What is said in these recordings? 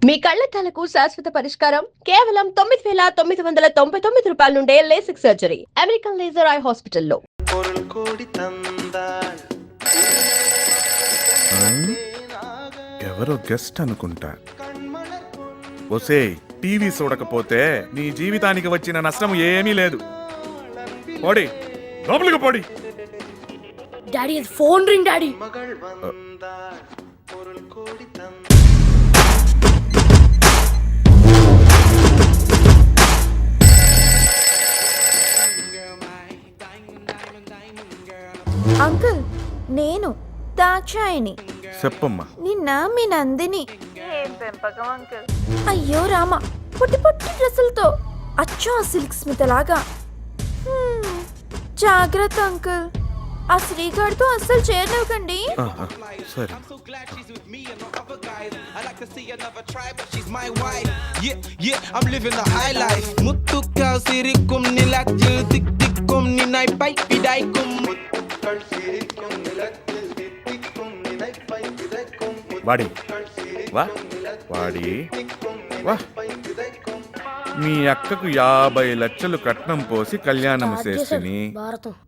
మీ కళ్లద్దాలకు శాశ్వత పరిష్కారం కేవలం 9,999 రూపాయల నుండే LASIK surgery American laser eye హాస్పిటల్లో. ఎవరో గెస్ట్ అనుకుంటా. ఒసే, టీవీ చూడకపోతే నీ జీవితానికి వచ్చిన నష్టం ఏమీ లేదు. పోడి లోపలికి పోడి. డాడీ అది ఫోన్ రింగ్ డాడీ. అంకుల్, నేను దాక్షాయిని. చెప్పమ్మా. నిన్న మీ నందిని. ఏం పెంపకం అంకుల్. అయ్యో రామ, పుట్టి పుట్టి డ్రెస్సులతో అచ్చం ఆ సిల్క్ స్మిత లాగా. జాగ్రత్త అంకుల్, ఆ శ్రీగాడితో అస్సలు చేరనివ్వకండి. సరే. వాడి వా వాడి వా. మీ అక్కకు 50 లక్షలు కట్నం పోసి కళ్యాణం చేసిని.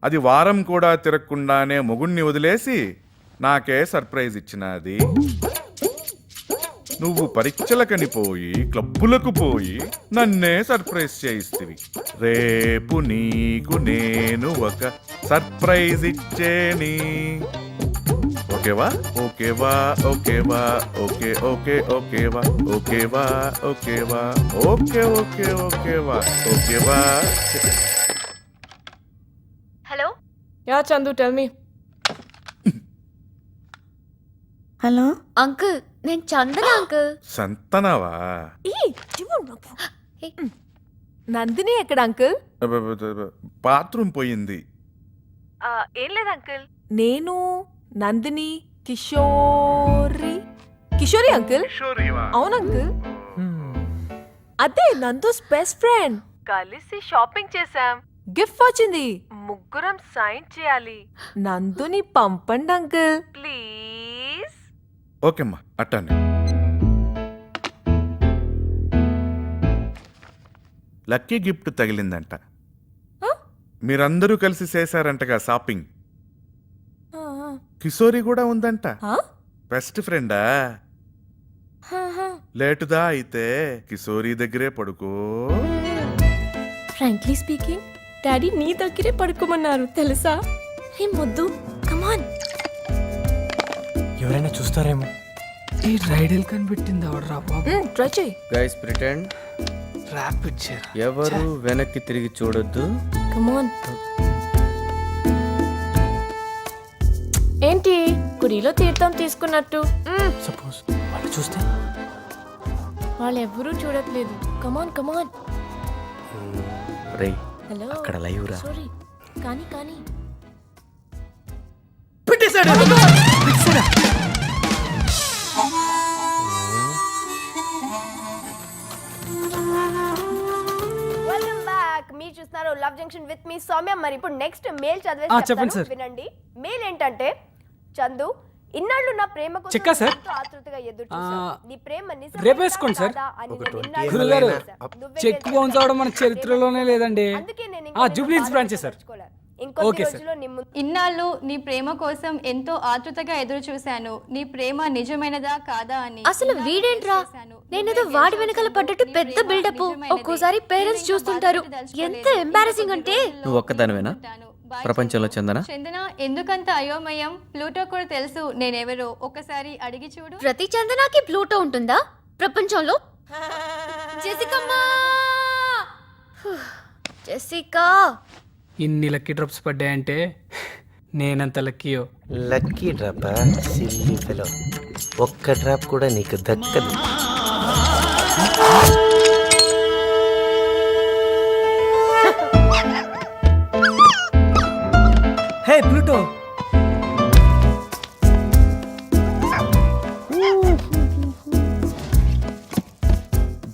అది వారం కూడా తిరగకుండానే మొగుణ్ణి వదిలేసి నాకే సర్ప్రైజ్ ఇచ్చినది. నువ్వు పరీక్షలకని పోయి క్లబ్బులకు పోయి నన్నే సర్ప్రైజ్ చేయిస్తివి. రేపు నీకు నేను ఒక సర్ప్రైజ్ ఇచ్చేని. ఓకేవా? ఓకేవా? ఓకేవా? ఓకే ఓకే ఓకేవా? ఓకేవా? ఓకేవా? ఓకే ఓకే ఓకేవా? ఓకేవా? Hello. Yeah Chandu, tell me. Hello uncle, నేను చందన అంకుల్. సంతనవా? నందిని ఎక్కడ అంకుల్? బాత్రూమ్ పోయింది. ఏం లేదు అంకుల్. నేను నందిని కిషోరి అంకుల్. అవును అంకుల్, అదే నందోస్ బెస్ట్ ఫ్రెండ్. కలిసి షాపింగ్ చేసాం. గిఫ్ట్ వచ్చింది, ముగ్గురం సైన్ చేయాలి. నందుని పంపండి అంకుల్ ప్లీజ్. ఓకేమ్మా, అట్టానే. లక్కీ గిఫ్ట్ తగిలిందంట. మీరందరూ కలిసి చేశారంటగా షాపింగ్. కిషోరి కూడా ఉందంట. బెస్ట్ ఫ్రెండా? లేటుదా అయితే కిషోరి దగ్గరే పడుకో. ఫ్రాంక్లీ స్పీకింగ్, డాడీ నీ దగ్గరే పడుకోమన్నారు తెలుసా? హే మొద్దు, కమాన్. ఎవరైనా చూస్తారేమో. ఈ రైడల్ కనిపెట్టింది ఎవడరా బాబు? ట్రై చేయి. Guys pretend. ట్రాప్ ఇచ్చారు. ఎవరు వెనక్కి తిరిగి చూడొద్దు. కమాన్. ఏంటి గుడిలో తీర్థం తీసుకున్నట్టు? సపోజ్ వాళ్ళు చూస్తే? వాళ్ళెవ్వరూ చూడట్లేదు. కమాన్ కమాన్. రేయ్, హలో, అక్కడ లైవ్ రా. సారీ, కానీ కానీ పెట్టేశాడు. Welcome back. మీరు చూస్తున్నారు love junction with me Soumya. మరి ఇప్పుడు నెక్స్ట్ మెయిల్ చెప్పండి సార్. వినండి. మెయిల్ ఏంటంటే, చందు, ఇన్నాళ్ళు నా ప్రేమ కోసం చెక్కా సార్? ఎంతో ఆతృతగా ఎదురు చూశాను. నీ ప్రేమ నిజమేనా రేపు వేసుకోండి సార్. కాదా అని నేను ఇన్నాళ్ళు గురుగారు, నువ్వే చెక్ తెలుసు. బౌన్స్ అవడం మన చరిత్రలోనే లేదండి. అందుకే నేను ఇంకా జూబ్లీ నిన్ను బ్రాంచ్ సార్. పట్టించుకోలే. ఇంకొద్ది ఓకే సార్. రోజుల్లో నీ ముందు ఇన్నాళ్ళు నీ ప్రేమ కోసం ఎంతో ఆతృతగా ఎదురు చూశాను. నీ ప్రేమ నిజమైనదా కాదా అని. అసలు వీడేంట్రా, నేనేదో వాడి వెనకాల పడ్డట్టు పెద్ద బిల్డప్. ఒక్కోసారి పేరెంట్స్ చూస్తుంటారు. ఎంత ఎంబారసింగ్ అంటే. నువ్వు ఒక్కదానివేనా ప్రపంచంలో చందన? చందన, ఎందుకంత అయోమయం? ప్లూటో కూడా తెలుసు నేనెవరో. ఒక్కసారి అడిగి చూడు. ప్రతి చందనాకి ప్లూటో ఉంటుందా ప్రపంచంలో? జెసికమ్మా, జెసికా. ఇన్ని లక్కీ డ్రాప్స్ పడ్డాయంటే నేనంత లక్కీయో. Lucky drop silly fellow. ఒక్క డ్రాప్ కూడా నీకు దక్కదు. Hey Pluto.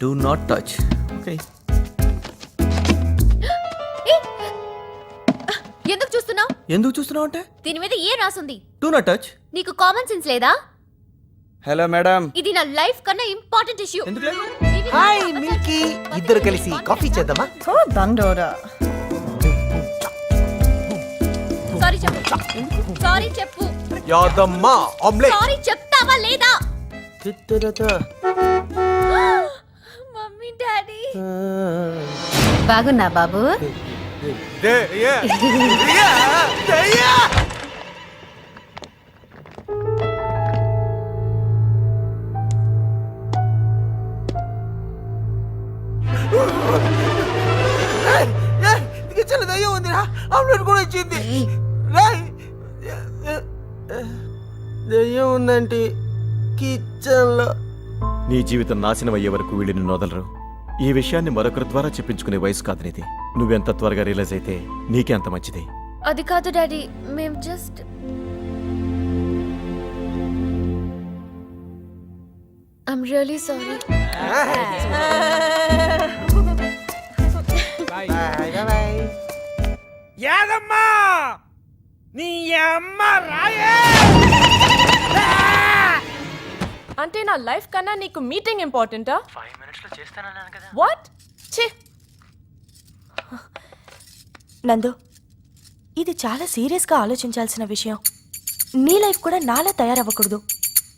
Do not touch. Okay. ఎందుకు చూస్తున్నావు? ఎందుకు చూస్తున్నావు అంటే దీని మీద ఏ రాసుంది? Do not touch. నీకు కామన్ సెన్స్ లేదా? Hello madam. ఇది నా లైఫ్ కన్నా ఇంపార్టెంట్ ఇష్యూ. హాయ్ మిల్కీ, ఇద్దరు కలిసి కాఫీ చేద్దామా? సారీ చెప్పు. సారీ చెప్పు. యాదమ్మా ఆమ్లెట్. సారీ చెప్తావా లేదా? మమ్మీ డాడీ బాగున్నా బాబు? కిచెన్ దయ్యం ఉందిరా, ఆమ్లెట్ కూడా ఇచ్చింది. దయ్యం ఉందంటే కిచెన్ లో. నీ జీవితం నాశనం అయ్యే వరకు వీళ్ళని నొదలరు. ఈ విషయాన్ని మరొకరి ద్వారా చెప్పించుకునే వయసు కాదు నీది. నువ్వెంత త్వరగా రియలైజ్ అయితే నీకే అంత మంచిది. అది కాదు డాడీ, మేం జస్ట్ ఐమ్ రియల్లీ సారీ. యాదమ్మా నీ అమ్మ రాయే. అంటే నా లైఫ్ కన్నా నీకు మీటింగ్ ఇంపార్టెంటా? 5 minutes లో చేస్తానన్నాను కదా. వాట్? ఛీ! నందు, ఇది చాలా సీరియస్గా ఆలోచించాల్సిన విషయం. నీ లైఫ్ కూడా నాలా తయారవ్వకూడదు.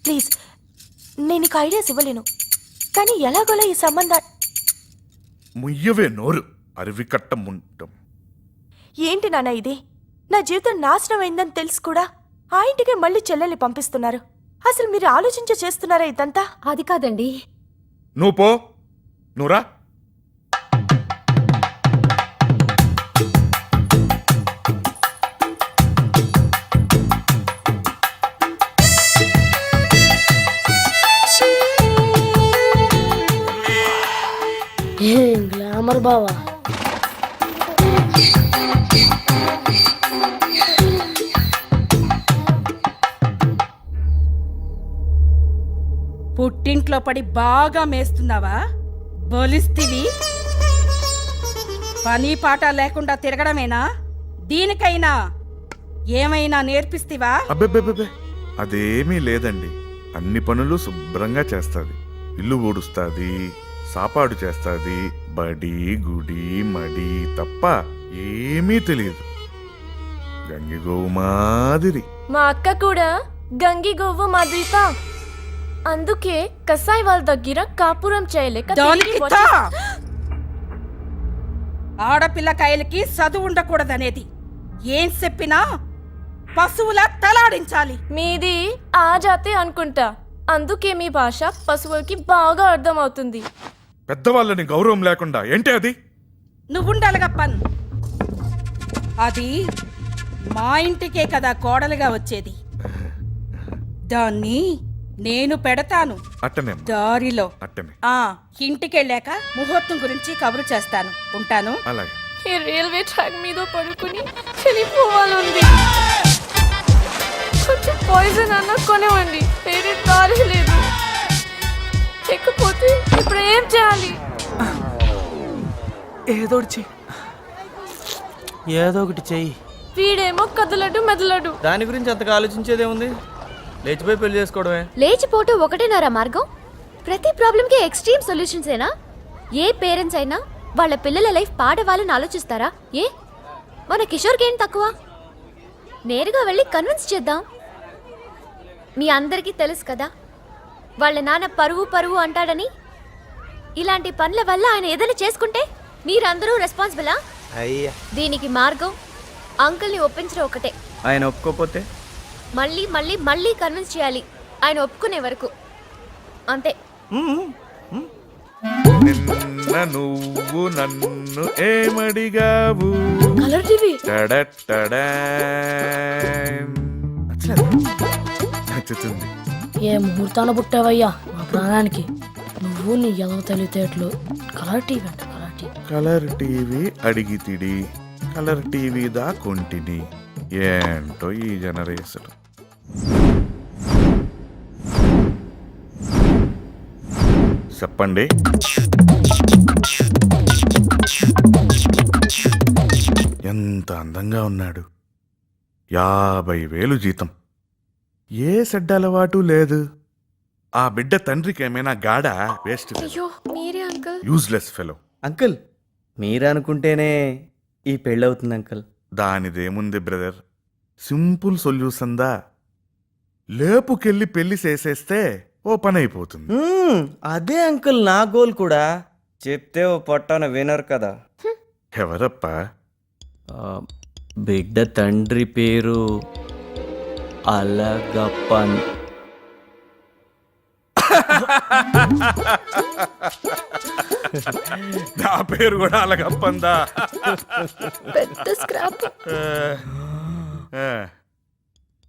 ప్లీజ్, నేను నీకు ఐడియాస్ ఇవ్వలేను, కానీ ఎలాగోలా ఈ సంబంధం. ముయ్యవే నోరు, అరివికట్ట ముంటం. ఏంటి నాన్న ఇది? నా జీవితం నాశనం అయిందని తెలుసు కూడా ఆ ఇంటికి మళ్ళీ చెల్లెల్ని పంపిస్తున్నారు. అసలు మీరు ఆలోచించే చేస్తున్నారా ఇదంతా? అది కాదండి. నువ్వు పో, నువ్వురా. గ్లామర్ బావా. పుట్టింట్లో పడి బాగా మేస్తున్నావా? బలిస్తివి. పని పాట లేకుండా తిరగడమేనా? దీనికైనా ఏమైనా నేర్పిస్తివా? అబ్బెబ్బెబ్బె, అదేమీ లేదండి. అన్ని పనులు శుభ్రంగా చేస్తాది. ఇల్లు ఊడుస్తాది, సాపాడు చేస్తాది, బడి గుడి మడి తప్ప ఏమీ తెలియదు. గంగిగోవు మాదిరి. మా అక్క కూడా గంగి గోవు మాదిరితా. అందుకే కసాయి వాళ్ళ దగ్గర కాపురం చేయలేక దానికి తా! ఆడపిల్లకాయలకి చదువు ఉండకూడదనేది. ఏం చెప్పినా పశువులా తలాడించాలి. మీది ఆ జాతి అనుకుంటా, అందుకే మీ భాష పశువులకి బాగా అర్థమవుతుంది. పెద్దవాళ్ళని గౌరవం లేకుండా ఏంటి అది? నువ్వుండాలిగా పన్. అది మా ఇంటికే కదా కోడలుగా వచ్చేది. దాన్ని నేను పెడతాను అట్టనే దారిలో. అట్టనే. ఇంటికెళ్ళాక ముహూర్తం గురించి కబురు చేస్తాను. ఉంటాను. అలాగే. ఈ రైల్వే ట్రాక్ మీద పడుకుని చనిపోవాలండి. కొంచెం పాయిజన్ అన్న కొనివ్వండి, వేరే దారి లేదు. లేకపోతే ఇప్పుడు ఏం చేయాలి? ఏదో ఒకటి చెయ్యి. వీడేమో కదలడు మెదలడు. దాని గురించి అంతగా ఆలోచించేదేముంది? లేచిపోయి పెళ్లి చేసుకోవడమే. లేచిపోవటం ఒకటేనారా మార్గం? ప్రతి ప్రాబ్లంకి ఎక్స్ట్రీమ్ సొల్యూషన్స్ ఏనా? ఏ పేరెంట్స్ అయినా వాళ్ళ పిల్లల లైఫ్ పాడవాలని ఆలోచిస్తారా? ఏ మన కిషోర్కి ఏం తక్కువ? నేరుగా వెళ్ళి కన్విన్స్ చేద్దాం. మీ అందరికీ తెలుసు కదా, వాళ్ళ నాన్న పరువు పరువు అంటాడని. ఇలాంటి పనుల వల్ల ఆయన ఏదైనా చేసుకుంటే మీరందరూ రెస్పాన్సిబులా? అయ్యా, దీనికి మార్గం అంకుల్ని ఒప్పించడం ఒకటే. ఆయన ఒప్పుకోపోతే మళ్ళీ మళ్ళీ మళ్ళీ కన్విన్స్ చేయాలి, ఆయన ఒప్పుకునే వరకు. అంతే. నిన్న నువ్వు నన్ను ఏమడిగావు? Colour TV. టడటడా. నచ్చుతుంది. ఏ ముహూర్తాన పుట్టావయ్యా మా ప్రాణానికి. నువ్వు నీ ఎదవ తెలివితేటలు. కలర్ టీవీ అంట, కలర్ టీవీ. కలర్ టీవీ అడిగితిడి, కలర్ టీవీ దా కొంటిని. ఏంటో ఈ జనరేషన్. చెప్పండి. ఎంత అందంగా ఉన్నాడు. 50,000 జీతం. ఏ చెడ్డ అలవాటు లేదు. ఆ బిడ్డ తండ్రికి ఏమైనా గాడా? వేస్ట్ అయ్యో మీరే అంకుల్. Useless fellow. అంకుల్ మీరు అనుకుంటేనే ఈ పెళ్ళవుతుంది అంకుల్. దానిదేముంది బ్రదర్, సింపుల్ సొల్యూషన్ దా. లేపుకెళ్ళి పెళ్లి చేసేస్తే ఓ పని అయిపోతుంది. అదే అంకుల్ నా గోల్ కూడా. చెప్తే ఓ పొట్టన వినరు కదా. ఎవరప్పా? బిడ్డ తండ్రి పేరు అలగప్పన్. నా పేరు కూడా అలాగప్పందా? పెద్ద స్క్రాప్.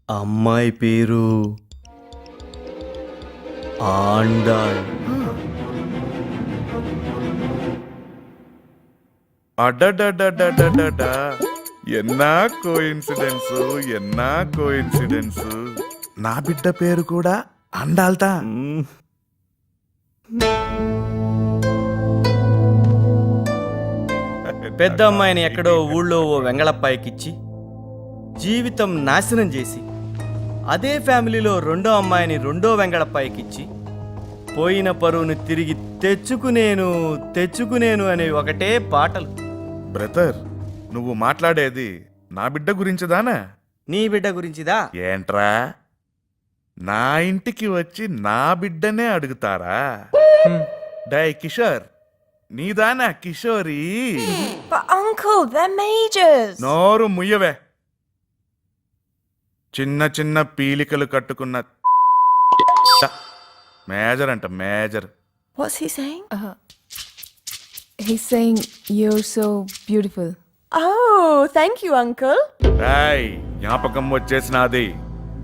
అమ్మాయి పేరు ఆండాళ్. అడ్డడ్డడ్డడ్డడ్డడ్డ, ఎన్నా కోఇన్సిడెన్స్, ఎన్నా కోఇన్సిడెన్స్. నా బిడ్డ పేరు కూడా అండాల్తా. పెద్ద అమ్మాయిని ఎక్కడో ఊళ్ళో ఓ వెంగళప్పాయికిచ్చి జీవితం నాశనం చేసి, అదే ఫ్యామిలీలో రెండో అమ్మాయిని రెండో వెంగళప్పాయికిచ్చి, పోయిన పరువును తిరిగి తెచ్చుకునేను అనే ఒకటే పాటలు. బ్రదర్, నువ్వు మాట్లాడేది నా బిడ్డ గురించిదానా? నీ బిడ్డ గురించిదా? ఏంట్రా, నా ఇంటికి వచ్చి నా బిడ్డనే అడుగుతారా? డై కిషోర్, నీదానా Kishori? But uncle, they're majors. నోరు ముయ్యవే. చిన్న చిన్న పీలికలు కట్టుకున్న మేజర్ అంట, major. What's he saying? He's saying you're so beautiful. Oh, thank you, uncle. Rai, జ్ఞాపకం వచ్చేసినాది.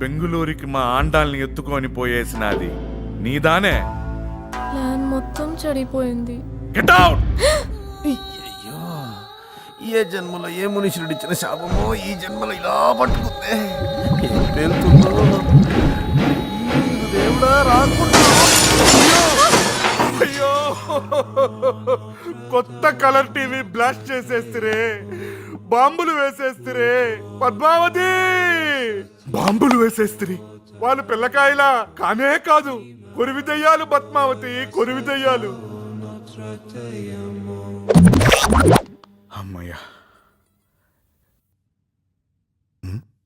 బెంగుళూరుకి మా ఆండాల్ని ఎత్తుకొని పోయేసినాది నీదానే. ప్లాన్ మొత్తం చెడిపోయింది. Get out. ఏ జన్మలో ఏ మునీశ్వరుడు ఇచ్చిన శాపమో ఈ జన్మలో ఇలా పట్టుకుందే. ఏం పేలుతుందో దేవుడా, రాకుండా. అయ్యో, కొత్త కలర్ టీవీ బ్లాస్ట్ చేసేస్తురే, బాంబులు వేసేస్తురే. పద్మావతి, బాంబులు వేసేస్తురి. వాళ్ళు పిల్లకాయలా కానే కాదు, కొరివి దయ్యాలు. పద్మావతి, కొరివి దయ్యాలు. అమ్మయ్యా,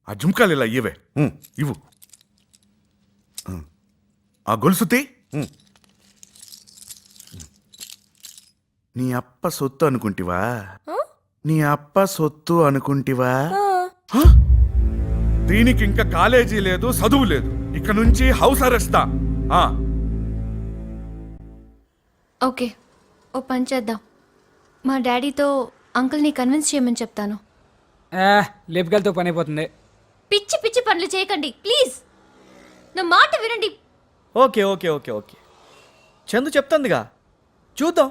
ఆ జుంకాలు ఇలా ఇవ్వే. ఇవ్వు. ఆ గొలుసుతి నీ అప్ప సొత్తు అనుకుంటివా? నీ అప్ప సొత్తు అనుకుంటివా? హ? దీనికి ఇంకా కాలేజీ లేదు, చదువు లేదు. ఇక నుంచి హౌస్ అరెస్టా. ఓకే, ఓ పని చేద్దాం. మా డాడీతో అంకుల్ని కన్విన్స్ చేయమని చెప్తాను. లేపుకెళ్తే పని అయిపోతుంది. పిచ్చి పిచ్చి పనులు చేయకండి ప్లీజ్, నా మాట వినండి. Okay okay okay okay, Chandu చెప్తుందిగా, చూద్దాం.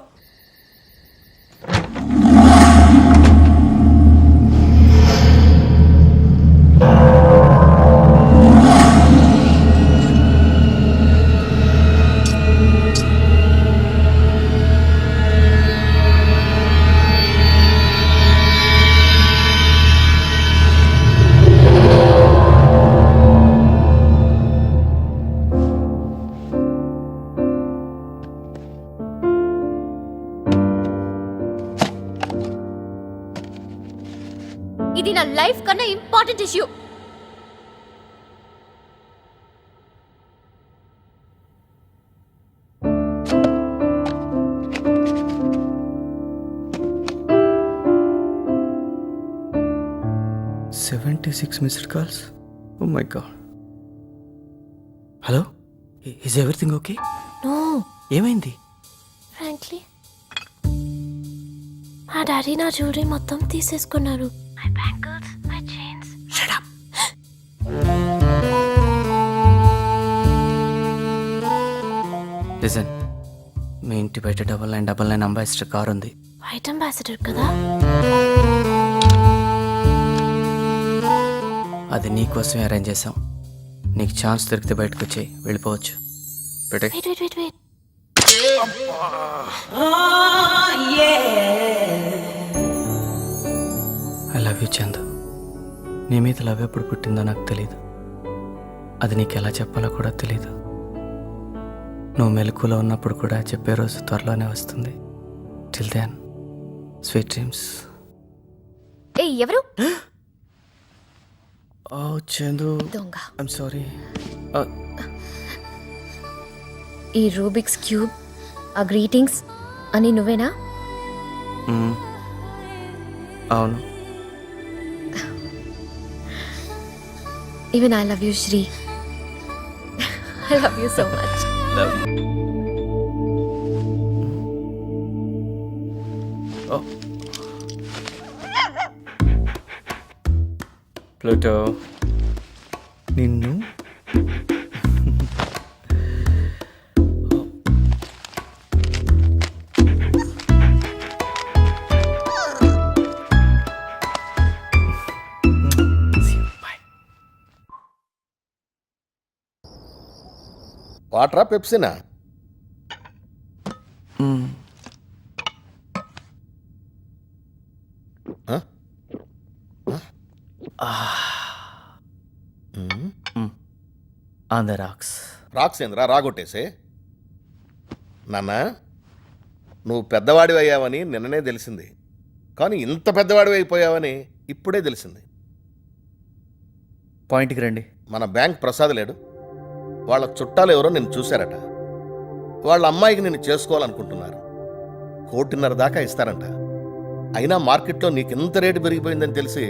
ఇది నా లైఫ్ కన్నా important issue. Missed calls. Oh my god. Hello, is everything okay? No, ఏమైంది? frankly, మా డాడీ నా జ్యువెలరీ మొత్తం తీసేసుకున్నారు. My bangles, my chains. Shut up. Listen, మీ ఇంటి బయట 9999 అంబాసిడర్ కార్ ఉంది. వైట్ అంబాసిడర్ కదా? అది నీకోసమే అరేంజ్ చేసాం. నీకు ఛాన్స్ దొరికితే బయటకు వచ్చి వెళ్ళిపోవచ్చు. పెట్టే. Wait. I love you Chandu. నీ మీద లవ్ ఎప్పుడు పుట్టిందో నాకు తెలీదు. అది నీకు ఎలా చెప్పాలో కూడా తెలీదు. నువ్వు మెలకులో ఉన్నప్పుడు కూడా చెప్పే రోజు త్వరలోనే వస్తుంది. Till then sweet dreams. ఏ ఎవరు ఓ చందు, దొంగ. I'm sorry. ఈ రూబిక్స్ క్యూబ్, ఆ గ్రీటింగ్స్ అని నువ్వేనా? అవును. Even I love you Sri. I love you so much. Pluto, నిన్ను వాటరా పెప్సినా? On the rocks. రాక్స్ ఏంద్రా రాగొట్టేసే? నాన్న, నువ్వు పెద్దవాడివి అయ్యావని నిన్ననే తెలిసింది, కానీ ఇంత పెద్దవాడివి అయిపోయావని ఇప్పుడే తెలిసింది. పాయింట్కి రండి. మన బ్యాంక్ ప్రసాద్ లేడు, వాళ్ళ చుట్టాలు ఎవరో నిన్ను చూశారట. వాళ్ళ అమ్మాయికి నిన్ను చేసుకోవాలనుకుంటున్నారు. 1.5 కోటి దాకా ఇస్తారంట. అయినా మార్కెట్లో నీకు ఇంత రేటు పెరిగిపోయిందని తెలిసి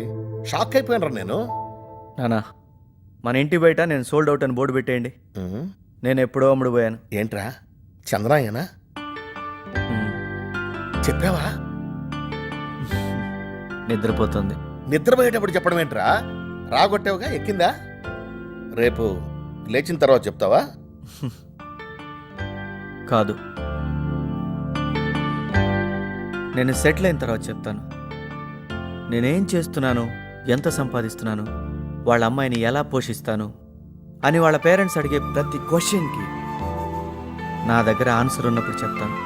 షాక్ అయిపోయాను నేను. నానా, మన ఇంటి బయట నేను సోల్డ్ అవుట్ అని బోర్డు పెట్టేయండి. నేను ఎప్పుడో అమ్ముడు పోయాను. ఏంట్రా చంద్రాయనా? చెప్పావా? నిద్రపోతుంది. నిద్రపోయేటప్పుడు చెప్పడం ఏంట్రా? రాగొట్టావుగా, ఎక్కిందా? రేపు లేచిన తర్వాత చెప్తావా? కాదు, నేను సెటిల్ అయిన తర్వాత చెప్తాను. నేనేం చేస్తున్నాను, ఎంత సంపాదిస్తున్నాను, వాళ్ళ అమ్మాయిని ఎలా పోషిస్తాను అని వాళ్ళ పేరెంట్స్ అడిగే ప్రతి క్వశ్చన్కి నా దగ్గర ఆన్సర్ ఉన్నప్పుడు చెప్తాను.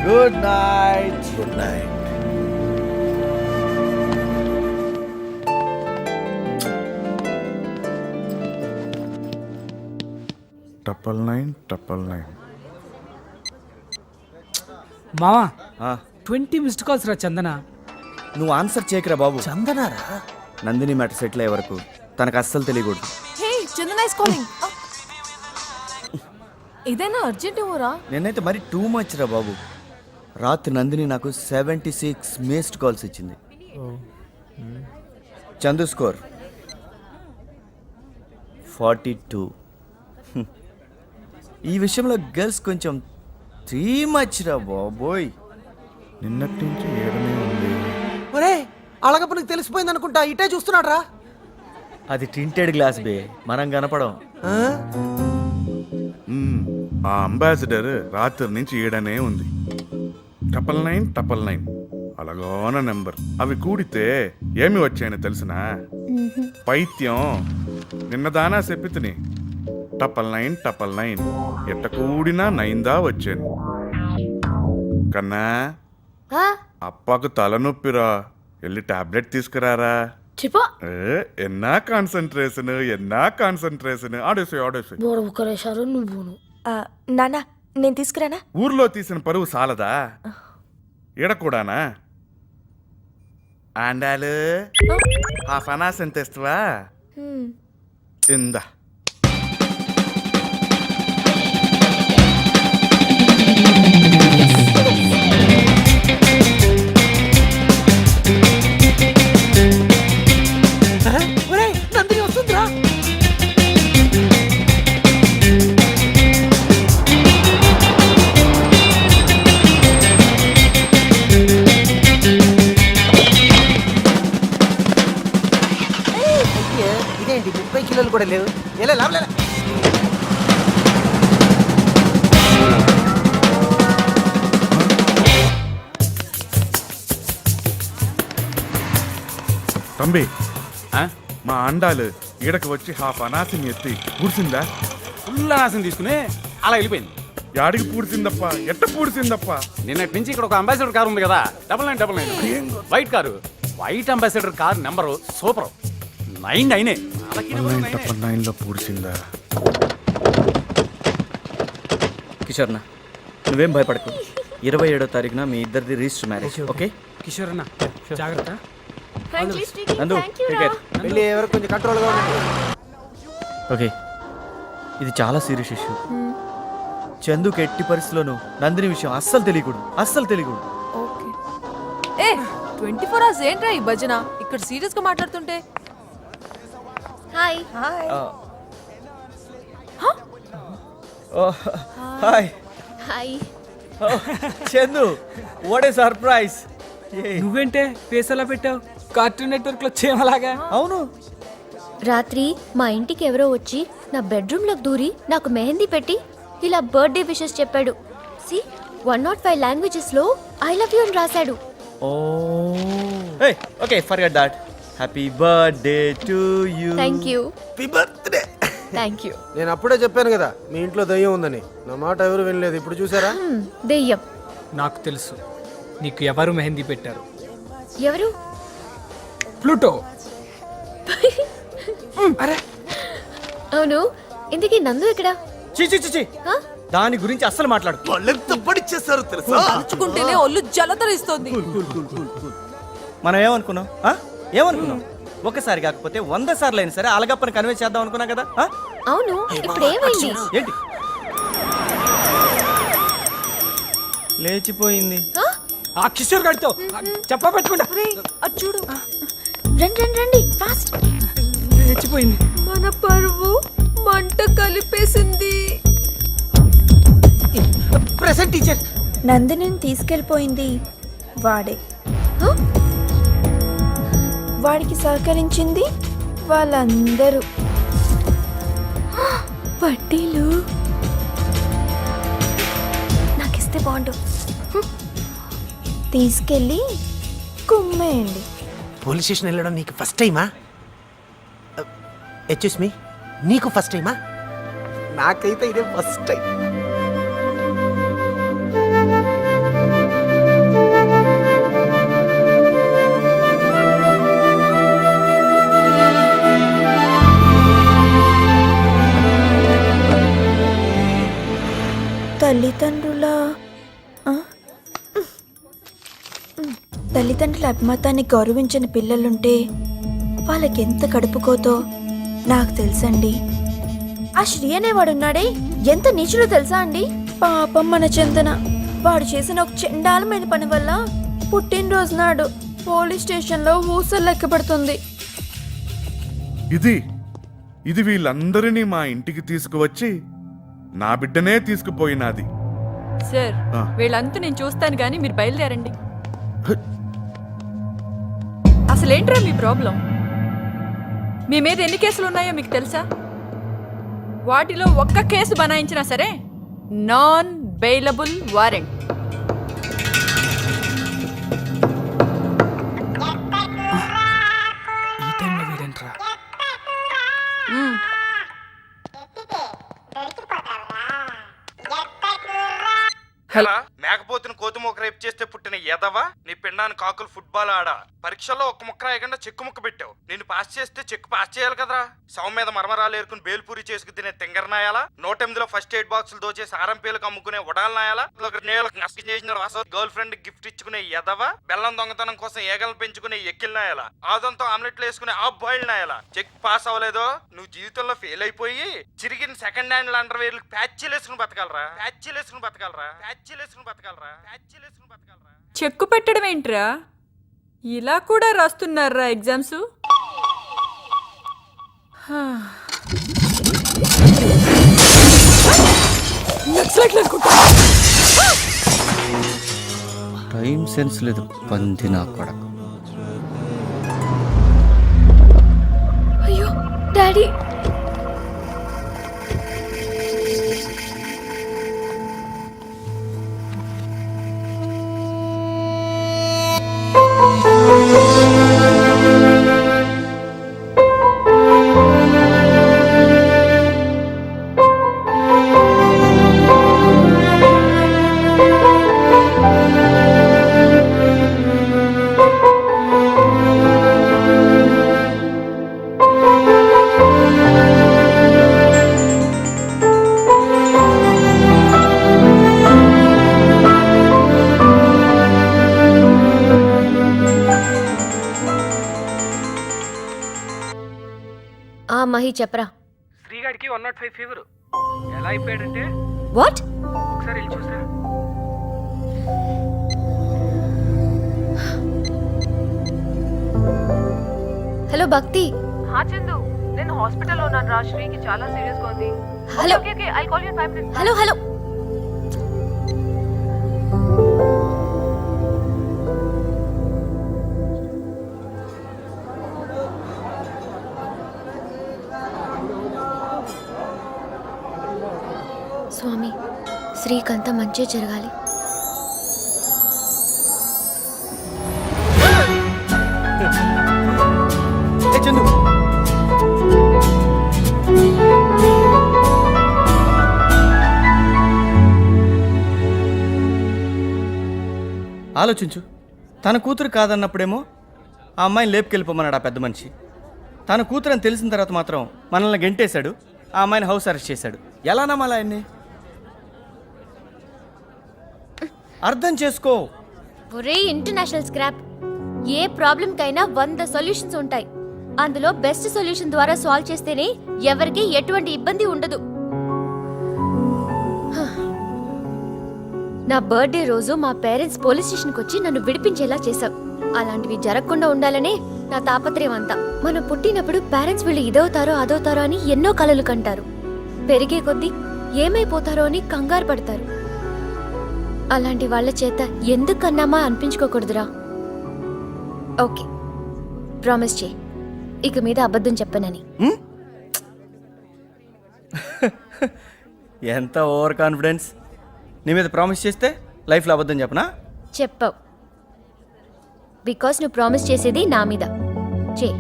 Good night. Good night. టపల్ 999. మావా ఆ, 20 మిస్డ్ కాల్స్ రా చందన. నువ్వు ఆన్సర్ చేయకరా బాబు. చందనారా? నందిని మ్యాటర్ సెటిల్ అయ్యే వరకు తనకు అస్సలు తెలియకూడదు. హే చందన ఇస్ కాలింగ్. ఇదేనా అర్జెంట్ ఊరా? నేనైతే మరి టూ మచ్ రా బాబు. రాత్రి నందిని నాకు 76 మిస్డ్ కాల్స్ ఇచ్చింది. చందు స్కోర్ 42. ఈ విషయంలో గర్ల్స్ కొంచెం త్రీ మచ్ రా బాబోయ్. నిన్నటి నుంచి ఏడనే ఉంది. ఒరే, అళగప్ప నీకు తెలిసిపోయింది అనుకుంటా, ఇటే చూస్తున్నాడు రా. అది టింటెడ్ గ్లాస్ బే, మనం కనపడం. ఆ అంబాసిడర్ రాత్రి నుంచి ఏడనే ఉంది. 999 అలాగోన నెంబర్. అవి కూడితే ఏమి వచ్చాయని తెలిసినా? పైత్యం నిన్నదానా చెప్పితిని. 999 ఎట్ట కూడినా 9 దా వచ్చాను. కన్నా, అప్పకు తలనొప్పిరా, వెళ్ళి టాబ్లెట్ తీసుకురారా. ఎన్నా కాన్సంట్రేషన్. ఆడేసి నాన్న, నేను తీసుకురానా? ఊర్లో తీసిన పరువు సాలదా? ఈడ కూడానా? ఆండాలు ఆ ఫనాస్ ఎంత ఇస్తావా? ఇందా. నందిని వస్తుందిరా. ఇదేంటి 30 కిలోలు కూడా లేవు. ఎలా లాభలే. తంబి, మా అండాలు ఈడకి వచ్చి హాఫ్ అనాసిని ఎత్తి పూడ్చిందా? ఫుల్ అనాసం తీసుకుని అలా వెళ్ళిపోయింది. యాడికి పూడ్చిందప్ప? ఎట్ట పూడ్చిందప్ప? నిన్నటి నుంచి ఇక్కడ ఒక అంబాసిడర్ కారు ఉంది కదా, 9999 white car. White ambassador car number super 99. లైన్లో పూడ్చిందా? కిషోర్నా నువ్వేం భయపడకు, 27వ తారీఖున మీ ఇద్దరిది రిజిస్టర్ మ్యారేజ్. ఓకే కిషోర్ అన్న జాగ్రత్త. నందు టేక్ కేర్. వెళ్ళి ఎవరు కొంచెం కంట్రోల్గా ఉండండి. ఓకే, ఇది చాలా సీరియస్ ఇష్యూ. చందుకి ఎట్టి పరిస్థితుల్లోనూ నందిని విషయం అస్సలు తెలియకూడదు. ఏ 24 hours ఏంట్రా ఈ భజన? ఇక్కడ సీరియస్ గా మాట్లాడుతుంటే. Hi hi hi. Chandu, what a surprise. నువ్వేంటే ఫేస్ ఎలా పెట్టావు? కార్టూన్ నెట్వర్క్ లో చేయమలాగా. అవును, రాత్రి మా ఇంటికి ఎవరో వచ్చి నా బెడ్రూమ్ లోకి దూరి నాకు మెహందీ పెట్టి ఇలా బర్త్డే విషెస్ చెప్పాడు. సి 105 లాంగ్వేజెస్ లో ఐ లవ్ యూ అని రాశాడు. Okay forget that. Happy birthday to you. Thank you. Happy birthday. Thank you. నేను అప్పుడే చెప్పాను కదా మీ ఇంట్లో దయ్యం ఉందని. నా మాట ఎవరు వినలేదు. ఇప్పుడు చూసారా? దెయ్యం. నాకు తెలుసు నీకు ఎవరు మెహందీ పెట్టారు. ఎవరు? ప్లూటో. అరే అవును, ఇంతకీ నందు ఎక్కడా? చి దాని గురించి అస్సలు మాట్లాడు. వాళ్ళెంత పడిచేస్తారు తెలుసా? తలుచుకుంటేనే ఒళ్ళు జలతరిస్తోంది. మనం ఏమనుకున్నాం? ఒకసారి కాకపోతే 100 సార్లు అయినా సరే అలగప్పని కన్వే చేద్దాం అనుకున్నాం కదా. అవును, ఇప్పుడు ఏమైంది? ఏంటి లేచిపోయింది? ఆ కిషోర్ గారితో చెప్పా పెట్టుకుంటా. అది చూడు, రండి ఫాస్ట్. లేచిపోయింది. మన పరువు మంట కలిపేసింది. ప్రెసెంట్ టీచర్ నందిని తీసుకెళ్ళిపోయింది వాడే. వాడికి సహకరించింది వాళ్ళందరూ. పట్టీలు నాకిస్తే బాగుండు. తీసుకెళ్ళి కుమ్మేయండి. పోలీస్ స్టేషన్ వెళ్ళడం నీకు ఫస్ట్ టైమా? ఎక్స్క్యూజ్ మీ, నీకు ఫస్ట్ టైమా? నాకైతే ఇదే ఫస్ట్ టైం. తల్లిదండ్రుల అభిమతాన్ని గౌరవించని పిల్లలుంటే వాళ్ళకెంత కడుపుకోతో నాకు తెలుసండి. ఆ శ్రీ అనేవాడున్నాడే, ఎంత నీచుడో తెలుసా అండి? పాపం మన చందన. వాడు చేసిన ఒక చండాలమైన పని వల్ల పుట్టినరోజు నాడు పోలీస్ స్టేషన్లో ఊసలు లెక్కబడుతుంది. ఇది వీళ్ళందరినీ మా ఇంటికి తీసుకువచ్చి నా బిడ్డనే తీసుకుపోయినాది. సార్ వీళ్ళంతా నేను చూస్తాను కానీ మీరు బయలుదేరండి. అసలేంట్రా మీ ప్రాబ్లం? మీ మీద ఎన్ని కేసులు ఉన్నాయో మీకు తెలుసా? వాటిలో ఒక్క కేసు బనాయించినా సరే నాన్ బెయిలబుల్ వారెంట్. ఈ టైంలో వీడేంట్రా? హలో, మేకపోతుని కోతుమొక్క రేపు చేస్తే పుట్టిన ఎదవా, నీ పిండానికి కాకులు ఫుట్బాల్ ఆడా. పరీక్షల్లో ఒక్క ముక్క రాయకుండా చెక్కు ముక్క పెట్టావు. నేను పాస్ చేస్తే చెక్కు పాస్ చేయాలి కదరా. సౌ మీద మరమరాలు ఏరుకుని బేల్పూరి చేసుకు తినే తింగరనాయాలా, 108లో ఫస్ట్ ఎయిడ్ బాక్సులు దోచేసి ఆరంపీలకు అమ్ముకునే ఉడాలనాయాలా, గర్ల్ ఫ్రెండ్ గిఫ్ట్ ఇచ్చుకునే ఎదవా, బెల్లం దొంగతనం కోసం ఏగలను పెంచుకునే ఎక్కిలినాయాలా, ఆదంతో ఆమ్లెట్లు వేసుకునే ఆ బాయిల్ నాయాలా. చెక్ పాస్ అవ్వలేదో నువ్వు జీవితంలో ఫెయిల్ అయిపోయి చిరిగిన సెకండ్ హ్యాండ్ అండర్ వేర్లు ప్యాచీలు వేసుకుని బతకాలరా. చెక్కు పెట్టడం ఏంట్రా? ఇలా కూడా రాస్తున్నారా ఎగ్జామ్స్? టైం సెన్స్ లేదు పంది నా కొడకు. అయ్యో డాడీ. చెప్పరా. శ్రీగాడికి 105 ఫీవర్. ఎలా అయిపోయాడంటే వాట్? ఒకసారి వెళ్ళి చూసా. హలో భక్తి. చందు, నేను హాస్పిటల్లో ఉన్నాను రా. శ్రీకి చాలా సీరియస్ గా ఉంది. Hello I call you in 5 minutes. Hello hello. స్వామి, శ్రీకంతా మంచి జరగాలి. ఏ చందు, ఆలోచించు. తన కూతురు కాదన్నప్పుడేమో ఆ అమ్మాయిని లేపుకెళ్ళిపోమన్నాడు ఆ పెద్ద మనిషి. తన కూతురు అని తెలిసిన తర్వాత మాత్రం మనల్ని గెంటేశాడు, ఆ అమ్మాయిని హౌస్ అరెస్ట్ చేశాడు. ఎలా నమ్మాలి ఆయన్ని? అర్థం చేసుకో. ఒరే ఇంటర్నేషనల్ స్క్రాప్, ఏ ప్రాబ్లంకైనా 100 సొల్యూషన్స్ ఉంటాయి. అందులో బెస్ట్ సొల్యూషన్ ద్వారా సాల్వ్ చేస్తేనే ఎవరికి ఎటువంటి ఇబ్బంది ఉండదు. నా బర్త్డే రోజు మా పేరెంట్స్ పోలీస్ స్టేషన్కి వచ్చి నన్ను విడిపించేలా చేశావు. అలాంటివి జరగకుండా ఉండాలనే నా తాపత్రయం అంతా. మనం పుట్టినప్పుడు పేరెంట్స్ వీళ్ళు ఇదవుతారో అదవుతారో అని ఎన్నో కలలు కంటారు. పెరిగే కొద్దీ ఏమైపోతారో అని కంగారు పడతారు. అలాంటి వాళ్ళ చేత ఎందుకన్నామా అనిపించుకోకూడదురా. ఓకే, ప్రామిస్ చేయి ఇక మీద అబద్ధం చెప్పనని. ఎంత ఓవర్ కాన్ఫిడెన్స్. నీ మీద ప్రామిస్ చేస్తే లైఫ్లో అబద్ధం చెప్పనా? చెప్పావు, బికాస్ నువ్వు ప్రామిస్ చేసేది నా మీద. చేయి.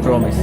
ప్రామిస్.